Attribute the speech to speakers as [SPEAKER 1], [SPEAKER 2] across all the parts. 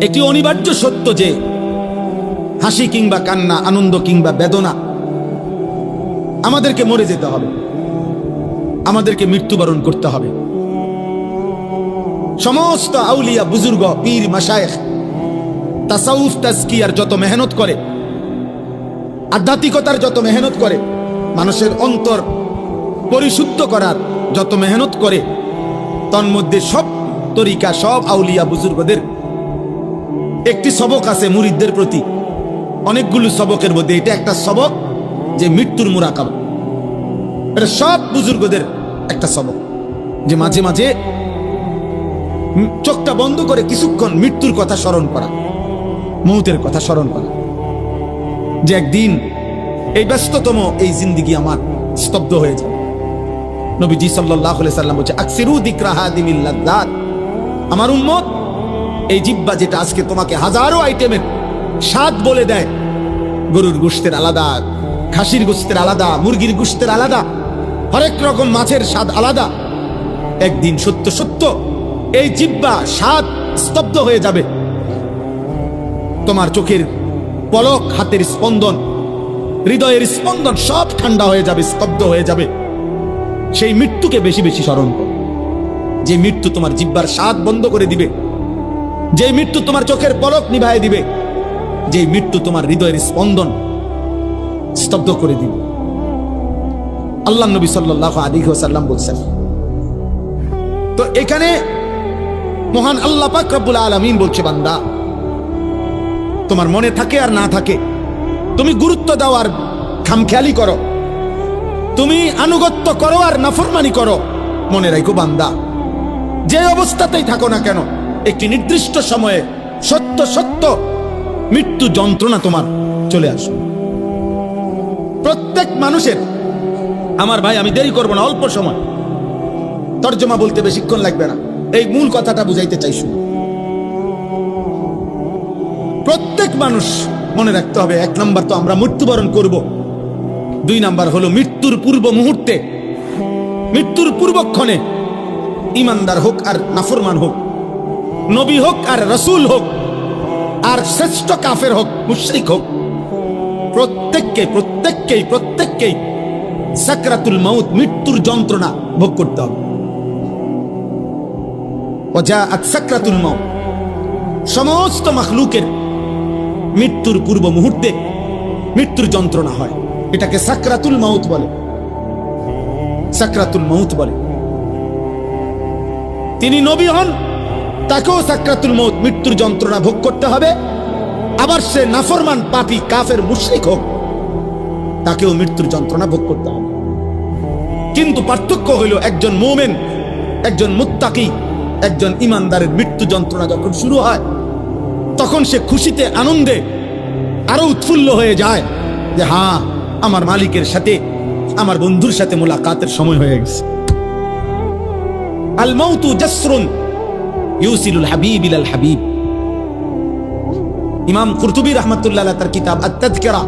[SPEAKER 1] একটি অনিবার্য সত্য যে হাসি কিংবা কান্না, আনন্দ কিংবা বেদনা, আমাদেরকে মরে যেতে হবে, আমাদেরকে মৃত্যুবরণ করতে হবে। সমস্ত আউলিয়া, বুজুর্গ, পীর, মাশায়েখ তাসাউফ তাজকিয়ার যত মেহনত করে, আধ্যাত্মিকতার যত মেহনত করে, মানুষের অন্তর পরিশুদ্ধ করার যত মেহনত করে, তন্মধ্যে সব তরিকা, সব আউলিয়া বুজুর্গদের একটি সবক আছে মুরিদদের প্রতি। অনেকগুলো সবকের মধ্যে এটা একটা সবক, যে মৃত্যুর মুরাকাবা। এটা সব বুজুর্গদের একটা সবক, যে মাঝে মাঝে চোখটা বন্ধ করে কিছুক্ষণ মৃত্যুর কথা স্মরণ করা, মৌতের কথা স্মরণ করা, যে একদিন এই ব্যস্ততম এই জিন্দেগি আমার স্তব্ধ হয়ে যাবে। নবীজি সাল্লাল্লাহু আলাইহি সাল্লাম বলেছে, আকসিরু যিকরা হাদিমিল লাযযাত। আমার উম্মত, এই জিহ্বা যেটা আজকে তোমাকে হাজারো আইটেমের স্বাদ বলে দেয়, গরুর গোশতের আলাদা, খাসির গোশতের আলাদা, মুরগির গোশতের আলাদা, হরেক রকম মাছের স্বাদ আলাদা, একদিন সত্য সত্য এই জিহ্বা স্বাদ স্তব্ধ হয়ে যাবে। তোমার চোখের পলক, হাতের স্পন্দন, হৃদয়ের স্পন্দন সব ঠান্ডা হয়ে যাবে, স্তব্ধ হয়ে যাবে। সেই মৃত্যুকে বেশি বেশি স্মরণ করো, যে মৃত্যু তোমার জিহ্বার স্বাদ বন্ধ করে দিবে, যে মৃত্যু তোমার চোখের পলক নিভায় দিবে, যে মৃত্যু তোমার হৃদয়ের স্পন্দন স্তব্ধ করে দিবে। আল্লাহ নবী সাল্লাল্লাহু আলাইহি ওয়াসাল্লাম বলছেন। তো এখানে মহান আল্লাহ পাক রব্বুল আলামিন বলছে, বান্দা, তোমার মনে থাকে আর না থাকে, তুমি গুরুত্ব দাও আর খামখেয়ালি করো, তুমি আনুগত্য করো আর নাফরমানি করো, মনে রাখো বান্দা, যে অবস্থাতেই থাকো না কেন, একটি নির্দিষ্ট সময়ে সত্য সত্য মৃত্যু যন্ত্রণা তোমার চলে আসবে। প্রত্যেক মানুষের, আমার ভাই, আমি দেরি করবো না, অল্প সময়, তর্জমা বলতে বেশিক্ষণ লাগবে না, এই মূল কথাটা বুঝাইতে চাইছি। প্রত্যেক মানুষ মনে রাখতে হবে, এক নাম্বার তো আমরা মৃত্যুবরণ করব, দুই নাম্বার হলো মৃত্যুর পূর্ব মুহূর্তে, মৃত্যুর পূর্বক্ষণে, ইমানদার হোক আর নাফরমান হোক, নবী হোক আর রাসূল হোক, আর শ্রেষ্ঠ কাফের হোক, মুশরিক হোক, প্রত্যেককেই সাকরাতুল মাউত, মৃত্যুর যন্ত্রণা ভোগ করতে হবে। ওয়াজাআত সাকরাতুল মাউত, সমস্ত মাখলুকের মৃত্যুর পূর্ব মুহূর্তে মৃত্যুর যন্ত্রণা হয়, এটাকে সাকরাতুল মাউত বলে, সাকরাতুল মাউত বলে। তিনি নবী হন, তাকেও সাকরাতুল মাউত, মৃত্যুর যন্ত্রণা ভোগ করতে হবে। আবার সে নাফরমান, পাপী, কাফের, মুশরিক হোক, তাকেও মৃত্যুর যন্ত্রণা ভোগ করতে হবে। কিন্তু পার্থক্য হইল, একজন মুমিন, একজন মুত্তাকি, একজন ইমানদারের মৃত্যু যন্ত্রণা যখন শুরু হয়, তখন সে খুশিতে, আনন্দে আরো উৎফুল্ল হয়ে যায়, যে হ্যাঁ, আমার মালিকের সাথে, আমার বন্ধুর সাথে মুলাকাতের সময় হয়ে গেছে। আল মাউতু জাসরুন ইউসিলুল হাবিব ইলাল হাবিব। ইমাম কুরতুবী রাহমাতুল্লাহ আলাইহি তার কিতাব আত-তাযকিরা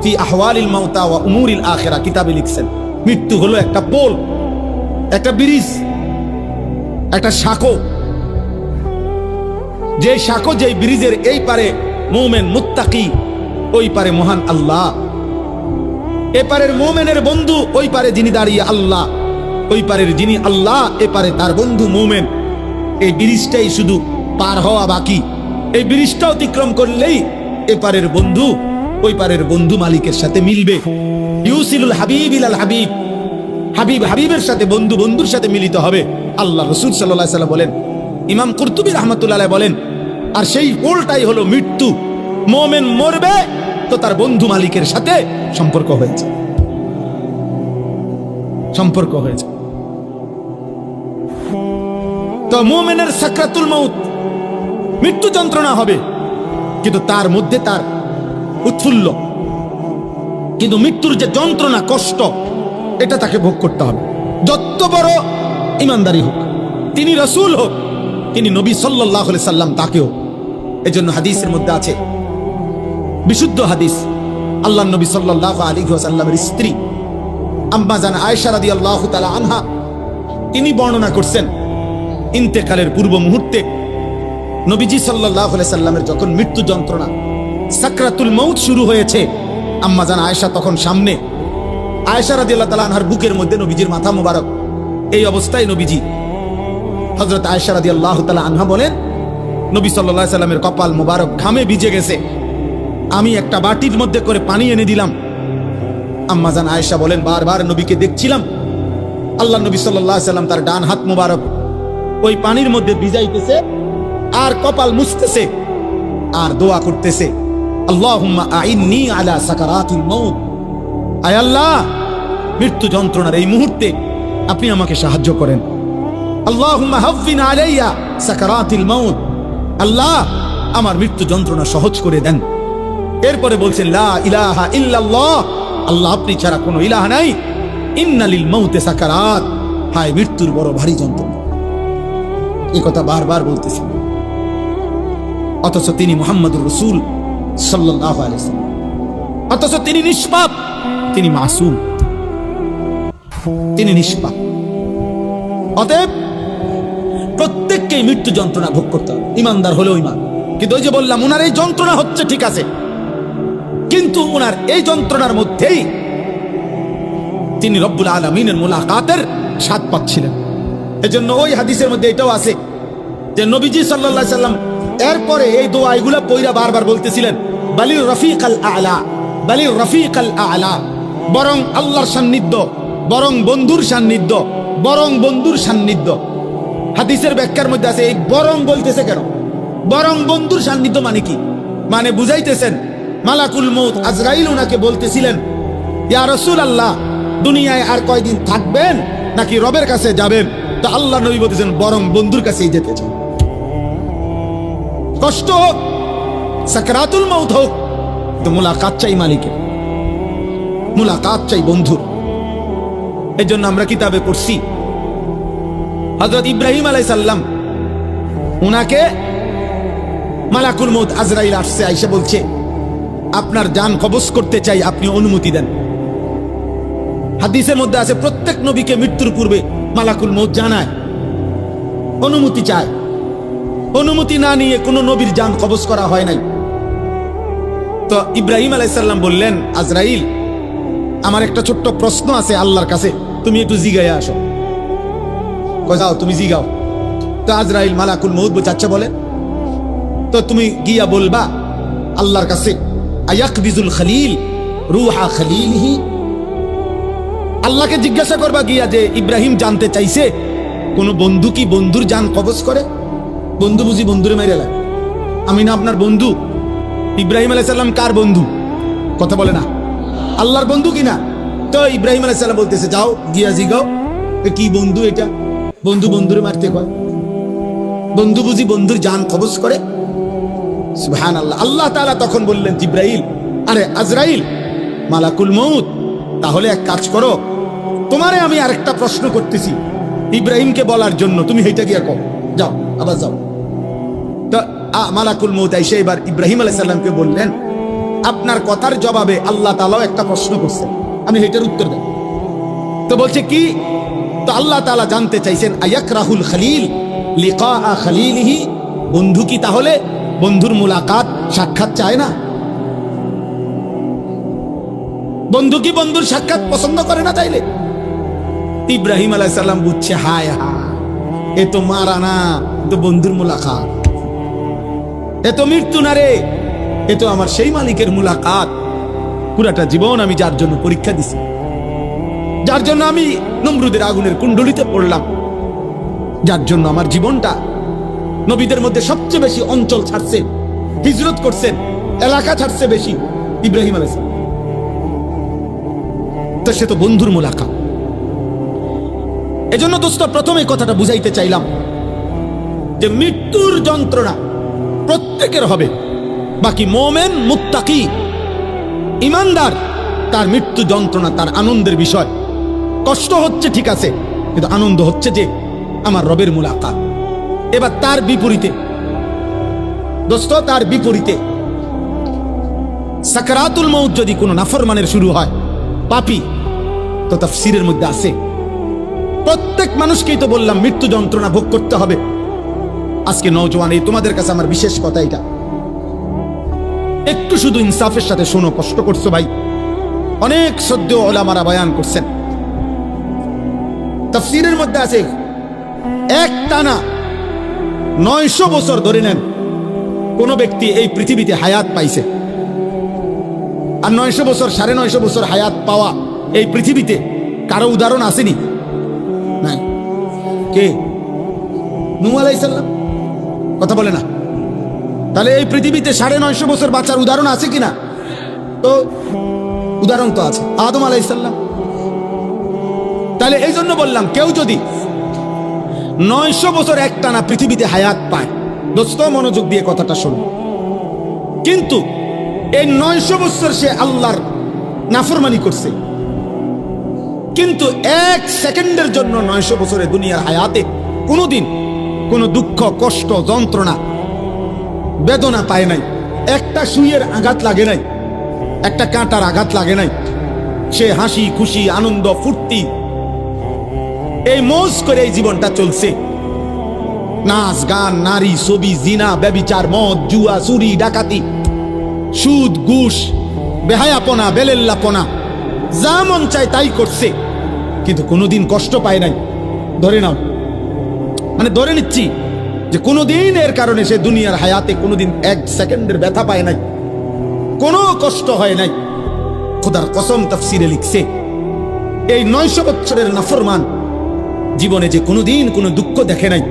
[SPEAKER 1] ফি আহওয়ালিল মাউতা ওয়া উমুরিল আখিরা কিতাবে লিখছেন, মৃত্যু হলো একটা পোল, একটা ব্রিজ, একটা সাঁকো, যে সাঁকো, যে ব্রিজের এই পারে মুমিন মুত্তাকি, ওই পারে মহান আল্লাহ। এপারের মুমিনের বন্ধু, ওই পারে যিনি দাঁড়িয়ে আল্লাহ, ওই পারের যিনি আল্লাহ, এপারে তার বন্ধু মুমিন। এই ব্রিজটাই শুধু পার হওয়া বাকি। এই ব্রিজটা অতিক্রম করলেই এপারের বন্ধু ওই পারের বন্ধু মালিকের সাথে মিলবে। ইউসিলুল হাবিব ইলাল হাবিব, হাবিব হাবিবের সাথে, বন্ধু বন্ধুর সাথে মিলিত হবে। আল্লাহ রাসূল সাল্লাল্লাহু আলাইহি ওয়াসাল্লাম বলেন, ইমাম কুরতুবী রাহমাতুল্লাহ আলাইহি বলেন, আর সেই পোলটাই হলো মৃত্যু। মুমিন মরবে তো তার বন্ধু মালিকের সাথে সম্পর্ক হয়েছে, সম্পর্ক হয়েছে। তো মুমিনের সাকরাতুল মাউত, মৃত্যু যন্ত্রণা হবে, কিন্তু তার মধ্যে তার উৎফুল্ল। কিন্তু মৃত্যুর যে যন্ত্রণা, কষ্ট, এটা তাকে ভোগ করতে হবে, যত বড় ইমানদারি হোক, তিনি রাসূল হোক, তিনি নবী সাল্লাল্লাহু আলাইহি সাল্লাম, তাকেও। এজন্য হাদিসের মধ্যে আছে, বিশুদ্ধ হাদিস, আল্লাহর নবী সাল্লাল্লাহু আলাইহি ওয়াসাল্লামের স্ত্রী আম্মা জান আয়েশা রাদিয়াল্লাহু তাআলা আনহা, তিনি বর্ণনা করছেন, ইন্তেকালের পূর্ব মুহূর্তে নবীজি সাল্লাল্লাহু আলাইহি সাল্লামের যখন মৃত্যু যন্ত্রণা সাকরাতুল মউত শুরু হয়েছে, আম্মা জান আয়েশা তখন সামনে, আয়েশা রাদিয়াল্লাহু তাআলা আনহার বুকের মধ্যে নবীজির মাথা মোবারক। এই অবস্থায় নবীজি, হযরত আয়েশা রাদিয়াল্লাহু তাআলা আনহা বলেন, নবী সাল্লাল্লাহু আলাইহি সাল্লামের কপাল মোবারক ঘামে ভিজে গেছে, আমি একটা বাটির মধ্যে করে পানি এনে দিলাম। আম্মা জান আয়েশা বলেন, বারবার নবীকে দেখছিলাম, আল্লাহ নবী সাল্লাল্লাহু আলাইহি সাল্লাম তার ডান হাত মোবারক ওই পানির মধ্যে ভিজাইতেছে আর কপাল মুছতেছে আর দোয়া করতেছে, আল্লাহুম্মা আইন্নি আলা সাকারাতিল মউত, আয় আল্লাহ, মৃত্যু যন্ত্রণার এই মুহূর্তে আপনি আমাকে সাহায্য করেন। আল্লাহুম্মা হাফফিন আলাইয়া সাকারাতিল মউত, আল্লাহ আমার মৃত্যু যন্ত্রণা সহজ করে দেন। এরপরে বলছেন, লা ইলাহা ইল্লাল্লাহ, আল্লাহ আপনি ছাড়া কোনো ইলাহ নাই, ইন্না লিল মাউতি সাকারাত, হায় মৃত্যুর বড় ভারী যন্ত্রণা। এই কথা বারবার বলতেছেন, অথচ তিনি মুহাম্মদুর রাসূল সাল্লাল্লাহু আলাইহি ওয়াসাল্লাম, অথচ তিনি নিষ্পাপ, তিনি মাসুম, তিনি নিষ্পাপ। অতএব প্রত্যেককেই মৃত্যু যন্ত্রণা ভোগ করতে হবে, ইমানদার হলেও ইমান। কিন্তু ওই যে বললাম, উনার এই যন্ত্রণা হচ্ছে ঠিক আছে, কিন্তু উনার এই যন্ত্রণার মধ্যেই তিনি রব্বুল আলামিনের মুলাকাতের স্বাদ পাচ্ছিলেন। এজন্য ওই হাদিসের মধ্যে এটাও আছে যে নবীজি সাল্লাল্লাহু আলাইহি সাল্লাম এরপরে এই দোয়া এগুলা পয়রা বারবার বলতেছিলেন, বালির রফিকাল আলা, বালির রফিকাল আলা, বরং আল্লাহর সান্নিধ্য, বরং বন্ধুর সান্নিধ্য, বরং বন্ধুর সান্নিধ্য। হাদিসের ব্যাখ্যার মধ্যে আছে, এই বরং বলতেছে কেন? বরং বন্ধুর সান্নিধ্য মানে কি? মানে বুঝাইতেছেন, মালাকুল মউত আজরাইল উনাকে বলতেছিলেন, ইয়া রাসূলুল্লাহ, দুনিয়ায় আর কয়দিন থাকবেন নাকি রবের কাছে যাবেন? তো আল্লাহ নবী বলতেছেন, বরং বন্ধুর কাছেই যেতে চান। কষ্ট হোক, সাকরাতুল মউত হোক, তো মুলাকাত চাই মালিকের, মুলাকাত চাই বন্ধুর। এই জন্য আমরা কিতাবে পড়ছি, হযরত ইব্রাহিম আলাইহিস সালাম, উনাকে মালাকুল মউত আজরাইল আসছে, আইসা বলছে, আপনার জান কবজ করতে চাই, আপনি অনুমতি দেন। হাদিসের মধ্যে আছে, প্রত্যেক নবীকে মৃত্যুর পূর্বে মালাকুল মউত জানায়, অনুমতি চায়। অনুমতি না নিয়ে কোন নবীর জান কবজ করা হয় নাই। তো ইব্রাহিম আলাইহিস সালাম বললেন, আজরাইল, আমার একটা ছোট্ট প্রশ্ন আছে আল্লাহর কাছে, তুমি একটু জিগাইয়া আসো। যাও, তুমি জিগাও। তো আজরাইল মালাকুল মউত বলছে, আচ্ছা বলে। তো তুমি গিয়া বলবা আল্লাহর কাছে, আয়াকবিজুল খলিল রূহা খলিলিহি, আল্লাহকে জিজ্ঞাসা করবা গিয়া যে ইব্রাহিম জানতে চাইছে কোন বন্ধু কি বন্ধুর জান কবজ করে? বন্ধু বুঝি বন্ধুরে মেরে লাগে? আমি না আপনার বন্ধু? ইব্রাহিম আলাইহিস সালাম কার বন্ধু? কথা বলে না, আল্লাহর বন্ধু কিনা? তো ইব্রাহিম আলাইহিস সালাম বলতেছে, যাও গিয়া জিগাও কি বন্ধু এটা, বন্ধু বন্ধুরে মারতে কয়? বন্ধু বুঝি বন্ধুর জান কবজ করে? সুবহানাল্লাহ। আল্লাহ তাআলা তখন বললেন, জিব্রাইল, আরে আজরাইল, মালাকুল মউত, তাহলে এক কাজ করো, তোমারে আমি আরেকটা প্রশ্ন করতেছি ইব্রাহিমকে বলার জন্য, তুমি হেইটা গিয়া কও, যাও, আবার যাও। তো মালাকুল মউত এসে এবার ইব্রাহিম আলাইহিস সালামকে বললেন, আপনার কথার জবাবে আল্লাহ তাআলাও একটা প্রশ্ন করছেন, আমি হেইটার উত্তর দেব। তো বলছে কি? তো আল্লাহ তাআলা জানতে চাইছেন, আয়াকরাহুল খলিল লিকা খলিলিহি, বন্ধু কি তাহলে বন্ধুর মুলাকাত সাক্ষাৎ চায় না? বন্ধু কি বন্ধুর সাক্ষাৎ পছন্দ করে না? তাইলে ইব্রাহিম আলাইহিস সালাম বুঝছে, হায় হায়, এ তো মারা না, তো বন্ধুর মুলাকাত, এ তো মৃত্যু না রে, এ তো আমার সেই মালিকের মুলাকাত। পুরাটা জীবন আমি যার জন্য পরীক্ষা দিছি, যার জন্য আমি নমরুদের আগুনের কুণ্ডলিতে পড়লাম, যার জন্য আমার জীবনটা নবীদের মধ্যে সবচেয়ে বেশি অঞ্চল ছাড়ছে, হিজরত করছেন, এলাকা ছাড়ছে বেশি ইব্রাহিম আলাইহিস সালাম। তো সে তো বন্ধুর মুলাকাত। এজন্য দোস্ত, প্রথমে কথাটা বুঝাইতে চাইলাম যে মৃত্যুর যন্ত্রণা প্রত্যেকের হবে, বাকি মোমেন মুত্তাকি ইমানদার, তার মৃত্যু যন্ত্রণা তার আনন্দের বিষয়। কষ্ট হচ্ছে ঠিক আছে, কিন্তু আনন্দ হচ্ছে যে আমার রবের মুলাকাত। এবার তার বিপরীতে দোস্ত, তার বিপরীতে সাকরাতুল মউত যদি কোনো নাফরমানের শুরু হয়, পাপী, তো তাফসীরের মধ্যে আছে প্রত্যেক মানুষকেই তো বললাম মৃত্যু যন্ত্রণা ভোগ করতে হবে, আজকে নওজওয়ান, এই তোমাদের কাছে আমার বিশেষ কথা এটা, একটু শুধু ইনসাফের সাথে শোনো। কষ্ট করছো ভাই, অনেক শ্রদ্ধেয় ওলামারা বয়ান করছেন, তাফসীরের মধ্যে আছে এক টানা 900 বছর ধরে নেন কোন ব্যক্তি এই পৃথিবীতে হায়াত পাইছে। আর 900 বছর 950 বছর হায়াত পাওয়া এই পৃথিবীতে কারো উদাহরণ আসেনি? নাই। কে? নূহ আলাইহিস সালাম। কথা বলে না? তাহলে এই পৃথিবীতে 950 বছর বাঁচার উদাহরণ আছে কিনা? তো উদাহরণ তো আছে, আদম আলাইহিস সালাম। তাহলে এই জন্য বললাম, কেউ যদি 900 বছর একটানা পৃথিবীতে হায়াত পায়, দোস্ত মনোযোগ দিয়ে কথাটা শোনো, কিন্তু এই 900 বছর সে আল্লাহর নাফরমানি করছে, কিন্তু 1 সেকেন্ডের জন্য 900 বছরের দুনিয়ার হায়াতে কোনোদিন কোনো দুঃখ, কষ্ট, যন্ত্রণা, বেদনা পায় নাই, একটা সুইয়ের আঘাত লাগে নাই, একটা কাঁটার আঘাত লাগে নাই। সে হাসি খুশি, আনন্দ ফুর্তি, এই মৌজ করে এই জীবনটা চলছে। নাচ গান, নারী, ছবি, জিনা, ব্যভিচার, মদ, জুয়া, চুরি, ডাকাতি, সুদ, ঘুষ, বেহায়াপনা, বেলেল্লাপনা, যা মন চায় তাই করছে, কিন্তু কোনোদিন কষ্ট পায় নাই। ধরে নাও, মানে ধরে নিচ্ছি যে কোনোদিন এর কারণে সে দুনিয়ার হায়াতে কোনোদিন 1 সেকেন্ডের ব্যথা পায় নাই, কোনো কষ্ট হয় নাই। খোদার কসম তাফসীরে লিখছে, এই 900 বছরের নাফরমান জীবনে যে কোনোদিন কোনো দুঃখ দেখে নাই,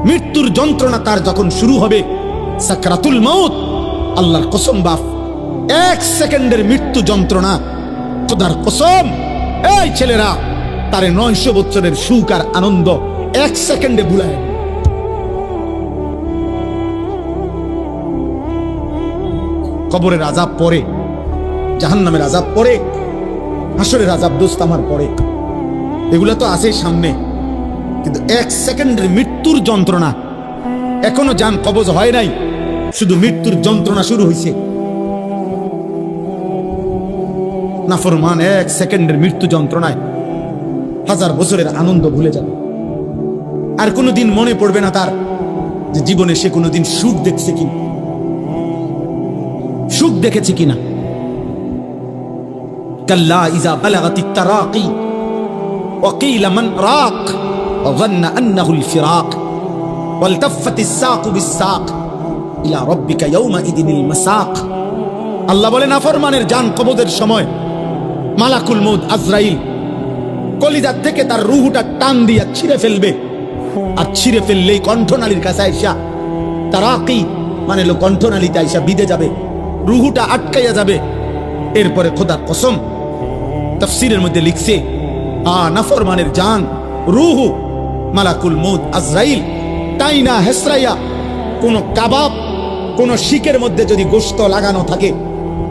[SPEAKER 1] মৃত্যুর যন্ত্রণা তার যখন শুরু হবে, সাকরাতুল মাউত, আল্লাহর কসম বাপ, 1 সেকেন্ডের মৃত্যু যন্ত্রণা, খোদার কসম এই ছেলেরা তারে 900 বছরের সুখ আর আনন্দ 1 সেকেন্ডে ভুলায়। কবরের আযাব পরে, জাহান্নামের আযাব পরে, হাসরের আযাব দোস্ত আমার পরে, এগুলা তো আছে সামনে, কিন্তু 1 সেকেন্ডের মৃত্যুর যন্ত্রণা, এখনো জান কবজ হয় নাই, শুধু মৃত্যুর যন্ত্রণা শুরু হয়েছে। নাফরমান 1 সেকেন্ডের মৃত্যু যন্ত্রণায় 1000 বছরের আনন্দ ভুলে যাবে। আর কোনোদিন মনে পড়বে না তার যে জীবনে সে কোনোদিন সুখ দেখছে কিনা, সুখ দেখেছে কিনা। কাল্লা ইযা বালাগাতিত তারাকি ওয়াকিলা মান রাক ওয়াযান্না আন্নাহুল ফিরাক ওয়ালতাফাতিস সাকু বিস-সাক ইলা রাব্বিকা ইয়াওমাইদিনিল মাসাক। আল্লাহ বলেন, নাফরমানের জান কবজের সময় মালাকুল মউত আজরাইল কলিজার থেকে তার রূহটা টান দিয়া ছিঁড়ে ফেলবে, আর ছিঁড়ে ফেললেই কণ্ঠনালীর কাছে আইসা, তারাকি মানে হলো কণ্ঠনালীতে আইসা বিঁধে যাবে, রূহটা আটকাইয়া যাবে। এরপরে খোদার কসম তাফসীরের মধ্যে লিখছে, নাফরমানের জান, রূহ, মালাকুল মউত আজরাইল টাইনা হেসরাইয়া, কোন কাবাব, কোন শিকের মধ্যে যদি গোশত লাগানো থাকে,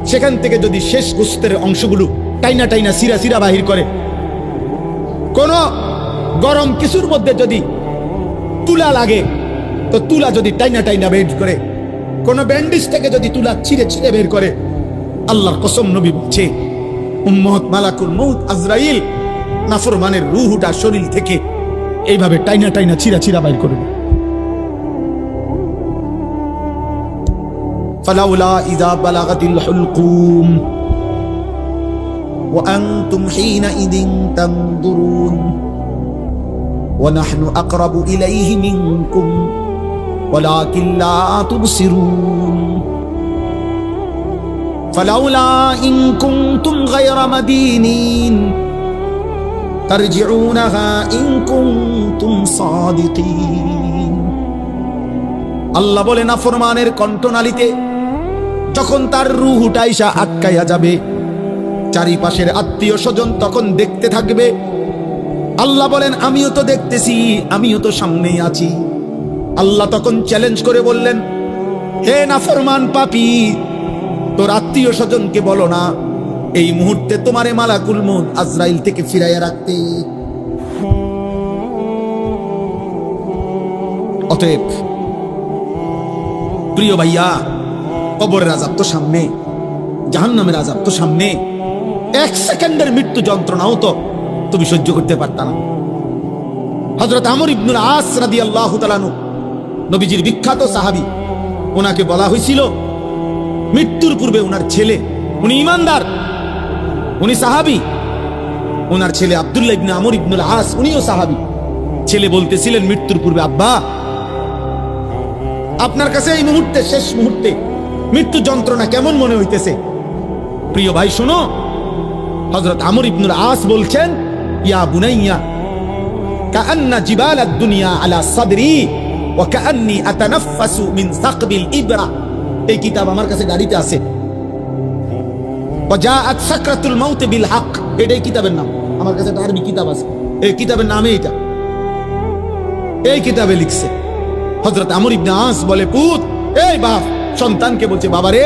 [SPEAKER 1] সেখান থেকে যদি শেষ গোশতের অংশগুলো টাইনা টাইনা সিরা সিরা বাহির করে, কোন গরম কিছুর মধ্যে যদি তুলা লাগে, তো তুলা যদি টাইনা টাইনা বের করে, কোন ব্যান্ডেজ থেকে যদি তুলা ছিঁড়ে ছিঁড়ে বের করে, আল্লাহর কসম নবী বলছে, উম্মত মালাকুল মউত আজরাইল নাফরমানের রূহটা শরীর থেকে এইভাবে টাইনা টাইনা ছিঁড়া ছিঁড়া বাইর করবে। ফালাউলা ইযা বালাগাতিল হুলকুম ওয়া আনতুম হিনাইদিন তানদুরুন ওয়া নাহনু আকরাবু ইলাইহি মিনকুম ওয়ালাকিন লা তুবসিরুন ফালাউলা ইন কুনতুম গায়রা মাদিনিন তারজিউনাহা ইন কুনতুম সাদিকিন। আল্লাহ বলে, নাফরমানের কণ্ঠনালীতে যখন তার রূহটা আইসা আটকাইয়া যাবে, চারিপাশের আত্মীয় স্বজন তখন দেখতে থাকবে। আল্লাহ বলেন, আমিও তো দেখতেছি, আমিও তো সামনেই আছি। আল্লাহ তখন চ্যালেঞ্জ করে বললেন, হে নাফরমান পাপী, তোর আত্মীয় স্বজনকে বলো না এই মুহূর্তে তোমারে মালাকুল মউত আজরাইল থেকে ফিরাইয়া রাখতে। অতএব প্রিয় ভাইয়া, কবরের আযাব তো সামনে, জাহান্নামের আযাব তো সামনে। 1 সেকেন্ডের মৃত্যু যন্ত্রণাও তো তুমি সহ্য করতে পারতা না। হযরত আমর ইবনুল আস রাদিয়াল্লাহু তাআলা আনহু নবীজির বিখ্যাত সাহাবী, ওনাকে বলা হয়েছিল মৃত্যুর পূর্বে ওনার ছেলে, উনি ইমানদার, উনি সাহাবী, ওনার ছেলে আব্দুল্লাহ ইবনে আমর ইবনুল আস, উনিও সাহাবী। ছেলে বলতেছিলেন মৃত্যুর পূর্বে, আব্বা আপনার কাছে এই মুহূর্তে, শেষ মুহূর্তে মৃত্যু যন্ত্রণা কেমন মনে হইতেছে? প্রিয় ভাই শোনো, হযরত আমর ইবনুল আস বলছেন, ইয়া বুনাইয়া কাআন্না জিবালাদ দুনিয়া আলা সাদরি ওয়া কাআন্নী আতানাফাসু মিন সাকবিল ইবরা। এই কিতাব আমার কাছে গাড়িতে আছে। ওয়া জাআত সাকরাতুল মাউত বিল হক, এটাই কিতাবের নাম। আমার কাছে একটা আরবি কিতাব আছে, এই কিতাবের নামে এটা, এই কিতাবে লিখছে। হযরত আমর ইবনে আস বলে, পুত, এই বাপ সন্তানকে বলছে, বাবা রে,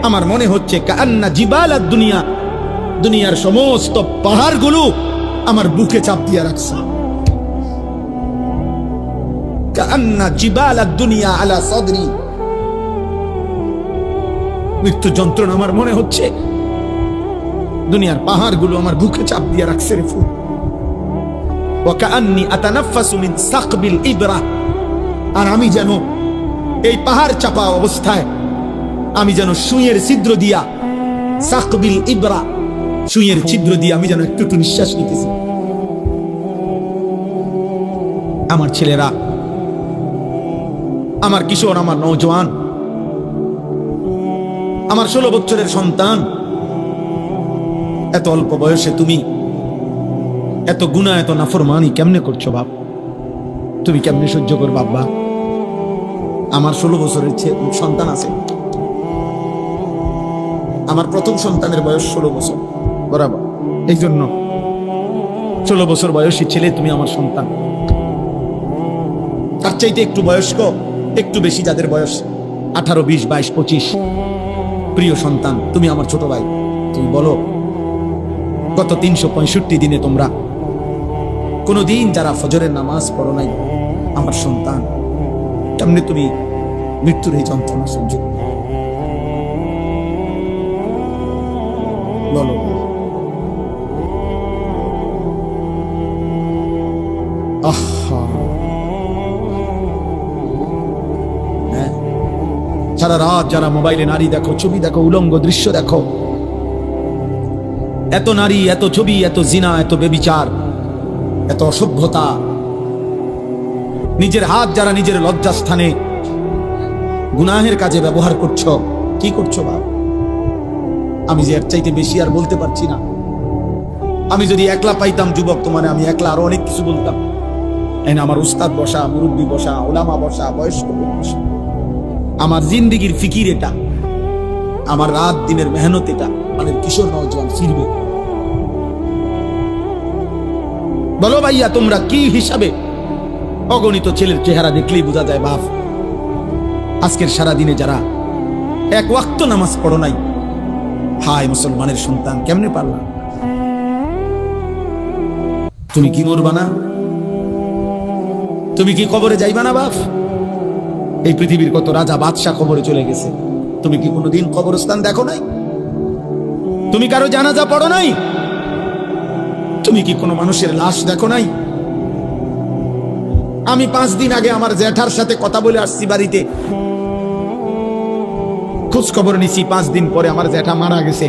[SPEAKER 1] আমার মনে হচ্ছে কাআন্না জিবালাদ দুনিয়া, দুনিয়ার সমস্ত পাহাড়গুলো আমার বুকে চাপ দিয়ে রাখছে। কাআন্না জিবালাদ দুনিয়া আলা সাদরি, মৃত্যু যন্ত্রণা আমার মনে হচ্ছে দুনিয়ার পাহাড়গুলো আমার বুকে চাপ দিয়ে রাখছে রে ফুল। ওয়া কাআন্নী আতানাফাসু মিন সাকবিল ইবরা, আর আমি যেন এই পাহাড় চাপা অবস্থায় আমি যেন সুইয়ের ছিদ্র দিয়া, সাকবিল ইবরা, সুইয়ের ছিদ্র দিয়ে আমি যেন একটু একটু নিঃশ্বাস নিতেছি। আমার ছেলেরা, আমার কিশোর, আমার নওজোয়ান, আমার 16 বছরের সন্তান, এত অল্প বয়সে তুমি এত গুনাহ, এত নাফরমানি কেমনে করছো বাপ? তুমি কেমনে সহ্য করবে বাবা? আমার 16 বছরের সন্তান আছে। আমার প্রথম সন্তানের বয়স 16 বছর বরাবর। এই জন্য 16 বছর বয়সী ছেলে তুমি আমার সন্তান। তার চাইতে একটু বয়স্ক, একটু বেশি যাদের বয়স 18, 20, 22, 25, প্রিয় সন্তান, তুমি আমার ছোট ভাই। তুমি বলো, গত 365 দিনে তোমরা কোনদিন যারা ফজরের নামাজ পড়ো নাই, আমার সন্তান, কেমনে তুমি মৃত্যুর এই যন্ত্রণা সহ্য করো? বলো। সারা রাত যারা মোবাইলে নারী দেখো, ছবি দেখো, উলঙ্গ দৃশ্য দেখো, এত নারী, এত ছবি, এত জিনা, এত বেবিচার, এত অসভ্যতা, নিজের হাত যারা নিজের লজ্জাস্থানে গুনাহের কাজে ব্যবহার করছো, কি করছো বাপ? আমি যে এর চাইতে বেশি আর বলতে পারছি না। আমি যদি একলা পাইতাম যুবক তোমারে, আমি একলা আরো অনেক কিছু বলতাম। আমার উস্তাদ বসা, মুরব্বী বসা, ওলামা বসা, বয়স্ক বসা, আমার জিন্দিগির ফিকির এটা, আমার রাত দিনের মেহনত এটা, মানে কিশোর নওজোয়ান ফিরবে। বলো ভাইয়া, তোমরা কি হিসাবে? অগণিত ছেলের চেহারা দেখলেই বোঝা যায় বাপ, আজকের সারা দিনে যারা এক ওয়াক্ত নামাজ পড়ো নাই, হায় মুসলমানের সন্তান, কেমনে পারলাম? তুমি কি মরবা না? তুমি কি কবরে যাইবা না বাপ? এই পৃথিবীর কত রাজা বাদশাহ কবরে চলে গেছে, তুমি কি কোনোদিন কবরস্থান দেখো নাই? তুমি কারো জানাজা পড়ো নাই? তুমি কি কোনো মানুষের লাশ দেখো নাই? আমি 5 দিন আগে আমার জ্যাঠার সাথে কথা বলে আসছি বাড়িতে, খোঁজ খবর নিছি। 5 দিন পরে আমার জ্যাঠা মারা গেছে।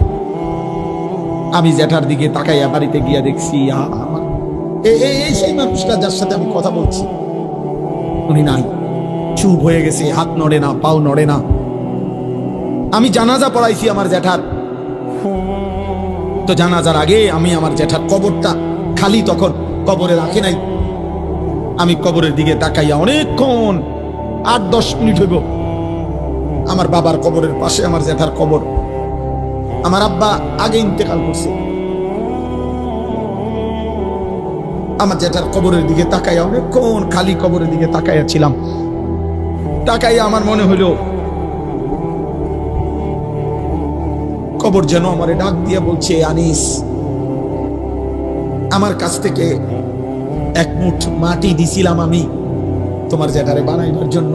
[SPEAKER 1] আমি জ্যাঠার দিকে তাকাইয়া বাড়িতে গিয়া দেখছি এই সেই মানুষটা যার সাথে আমি কথা বলছি, উনি নাই, চুপ হয়ে গেছে, হাত নড়ে না, পাও নড়ে না। আমি জানাজা পড়াইছি আমার জ্যাঠার, তো জানাজার আগে আমি আমার জ্যাঠার কবরটা খালি, তখন কবরে রাখে নাই। আমি কবরের দিকে তাকাইয়া অনেকক্ষণ, 8-10 মিনিট হইব, আমার বাবার কবরের পাশে আমার জ্যাঠার কবর। আমার আব্বা আগে ইন্তেকাল করছে। আমার জ্যাঠার কবরের দিকে তাকাইয়া অনেকক্ষণ খালি কবরের দিকে তাকাইয়া ছিলাম। তাকাইয়া আমার মনে হইল কবর যেন আমারে ডাক দিয়ে বলছে, আনিস, আমার কাছ থেকে 1 মুঠ মাটি দিছিলাম আমি তোমার জ্যাঠারে বানাইবার জন্য,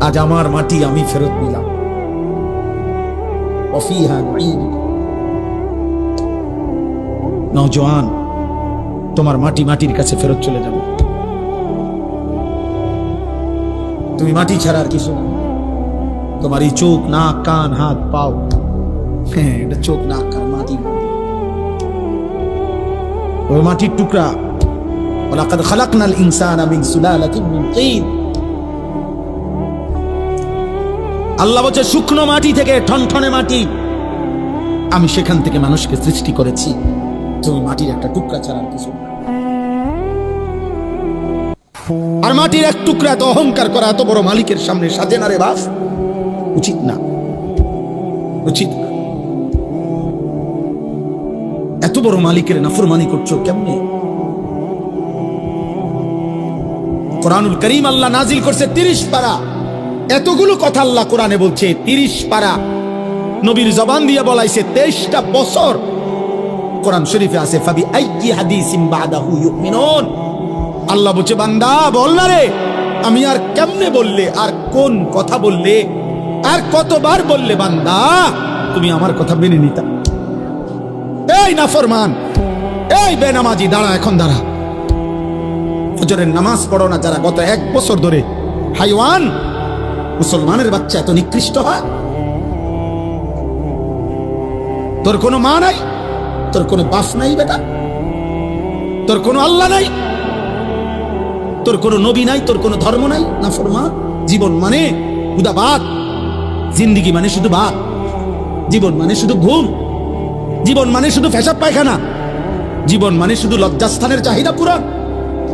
[SPEAKER 1] আজ আমার মাটি আমি ফেরত নিলাম। নওজোয়ান, তোমার মাটি মাটির কাছে ফেরত চলে যাবে। তুমি মাটি ছাড়া আর কিছু না। তোমার এই চোখ, নাক, কান, হাত, পাও, হ্যাঁ এটা চোখ, নাক, কান মাটি, ওই মাটির টুকরা। ওয়ালাকাদ খালাকনাল ইনসানা মিন সুলালাতিন মিন তিন। আল্লাহ বলছে শুকনো মাটি থেকে, ঠনঠনে মাটি, আমি সেখান থেকে মানুষকে সৃষ্টি করেছি। তুমি মাটির একটা টুকরা ছাড়া আর কিছু না। আর মাটির এক টুকরা এত অহংকার করা এত বড় মালিকের সামনে সাজে না রে বাস, উচিত না, উচিত না। এত বড় মালিকের নাফরমানি করছো কেমনে? কোরআনুল কারীম আল্লাহ নাজিল করছে 30 পারা। এতগুলো কথা আল্লাহ কোরআনে বলছে, 30 পারা নবীর জবান দিয়ে বলাইছে, 23টা বছর কোরআন শরীফে আছে ফাবি আইয়ি হাদিসিন বাদাহু ইউমিনুন। আল্লাহ বলছে বান্দা বল না রে, আমি আর কেমনে বললে, আর কোন কথা বললে, আর কতবার বললে বান্দা তুমি আমার কথা মেনে নিতা? এই নাফরমান, এই বেনামাজি, দাঁড়া, এখন দাঁড়া। ফজরের নামাজ পড়ো না যারা, গত 1 বছর ধরে হাইওয়ান মুসলমানের বাচ্চা এত নিকৃষ্ট হয়। তোর কোনো মা নাই, তোর কোনো বাপ নাই বেটা, তোর কোনো আল্লাহ নাই, তোর কোনো নবী নাই, তোর কোনো ধর্ম নাই। নাফরমান। জীবন মানে উদাবাদ, জিন্দিগি মানে শুধু ভাত, জীবন মানে শুধু ঘুম, জীবন মানে শুধু পেশাব পায়খানা, জীবন মানে শুধু লজ্জাস্থানের চাহিদা পূরণ।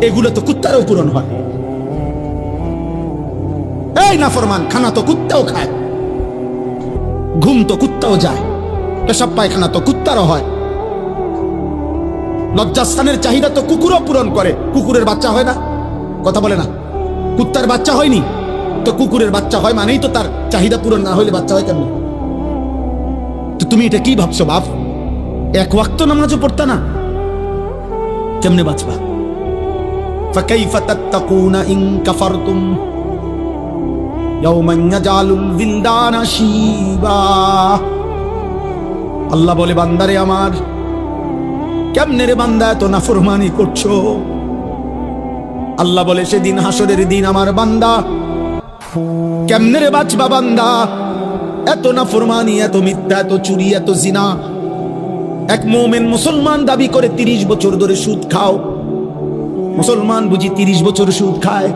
[SPEAKER 1] এগুলো তো কুত্তারও পূরণ হয়। এই নাফরমান, খানা তো কুত্তাও খায়, ঘুম তো কুত্তাও যায়, পেশাব পায়খানা তো কুত্তারও হয়, লজ্জাস্থানের চাহিদা তো কুকুরও পূরণ করে। কুকুরের বাচ্চা হয় না? কথা বলে না। কুত্তার বাচ্চা হয়নি তো কুকুরের বাচ্চা হয়, মানেই তো তার চাহিদা পূরণ না হইলে বাচ্চা হয় কেমন? তো তুমি এটা কি ভাবছো বাপ? 1 ওয়াক্ত নামাজও পড়তা না, কেমনে বাঁচবা? ফাকাইফা তাত্তাকুনা ইন কাফারতুম ইয়াওমান ইয়াজালুল বিলদানা শিবা। আল্লাহ বলে বান্দারে আমার, কেমনে রে বান্দা এত নাফরমানি করছো? আল্লাহ বলে সেদিন হাসরের দিন আমার বান্দা কেমনে রে বাঁচবা বান্দা? এত নাফরমানি, এত মিথ্যা, এত চুরি, এত জিনা। এক মুমিন মুসলমান দাবি করে 30 বছর ধরে সুদ খাও। মুসলমান বুঝি 30 বছর সুদ খায়?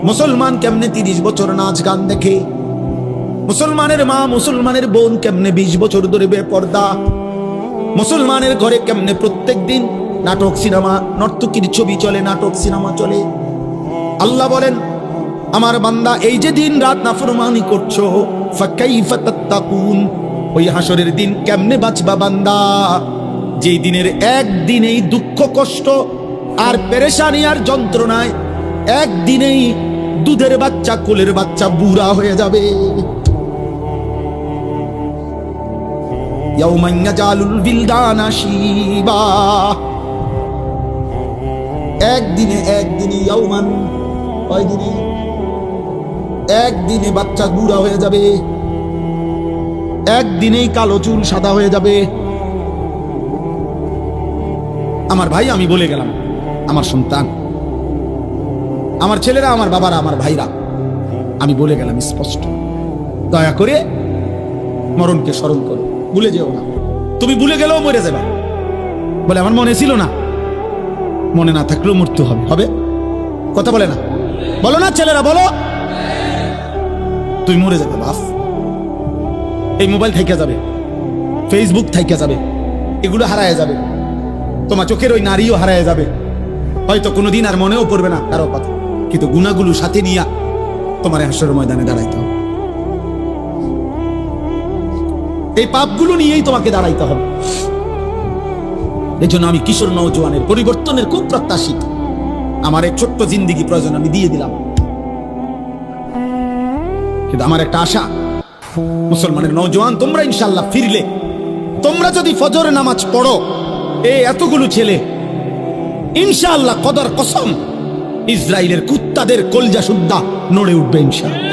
[SPEAKER 1] মুসলমান কেমনে 30 বছর নাচ গান দেখে? মুসলমানের মা, মুসলমানের বোন কেমনে 20 বছর ধরে বেপর্দা? মুসলমানের ঘরে কেমনে প্রত্যেক দিন নাটক, সিনেমা, নর্তকীর ছবি চলে, নাটক সিনেমা চলে। আল্লাহ বলেন আমার বান্দা এই যে দিন রাত নাফরমানি করছো, ফাকাইফা তাত্তাকুন, ওই হাসরের দিন কেমনে বাঁচবা বান্দা? যেই দিনের একদিনেই দুঃখ, কষ্ট আর পেরেশানি আর যন্ত্রণায় একদিনেই দুধের বাচ্চা, কোলের বাচ্চা বুড়া হয়ে যাবে। ইয়াউমান ইয়াজালুল বিলদানা শিবা। একদিনে ইয়াউমান, কয়দিনে? একদিনে বাচ্চা বুড়া হয়ে যাবে, একদিনেই কালো চুল সাদা হয়ে যাবে। আমার ভাই, আমি বলে গেলাম, আমার সন্তান, আমার ছেলেরা, আমার বাবারা, আমার ভাইরা, আমি বলে গেলাম স্পষ্ট, দয়া করে মরণকে স্মরণ করো, ভুলে যেও না। তুমি ভুলে গেলেও মরে যাবে। বলে আমার মনে ছিল না, মনে না থাকলেও মৃত্যু হবে। হবে? কথা বলে না? বলো না ছেলেরা, বলো। তুই মরে যাবে বাপ। এই মোবাইল থাইকা যাবে, ফেসবুক থাইকা যাবে, এগুলো হারায় যাবে, তোমার চোখের ওই নারীও হারায় যাবে। হয়তো কোনোদিন আর মনেও পড়বে না কারো কথা, কিন্তু গুনাহগুলো সাথে নিয়ে তোমার হাসরের ময়দানে দাঁড়াইতে হবে। এই পাপগুলো নিয়েই তোমাকে দাঁড়াইতে হবে। এই জন্য আমি কিশোর নওজোয়ানের পরিবর্তনের খুব প্রত্যাশী। আমার এক ছোট্ট জিন্দিগি প্রয়োজন, আমি দিয়ে দিলাম, কিন্তু আমার একটা আশা, মুসলমানের নওজোয়ান তোমরা ইনশাআল্লাহ ফিরলে, তোমরা যদি ফজর নামাজ পড়ো, এই এতগুলো ছেলে ইনশাআল্লাহ কদর কসম ইসরায়েলের কুত্তাদের কলজা সুদ্ধা নড়ে উঠবে ইনশাআল্লাহ।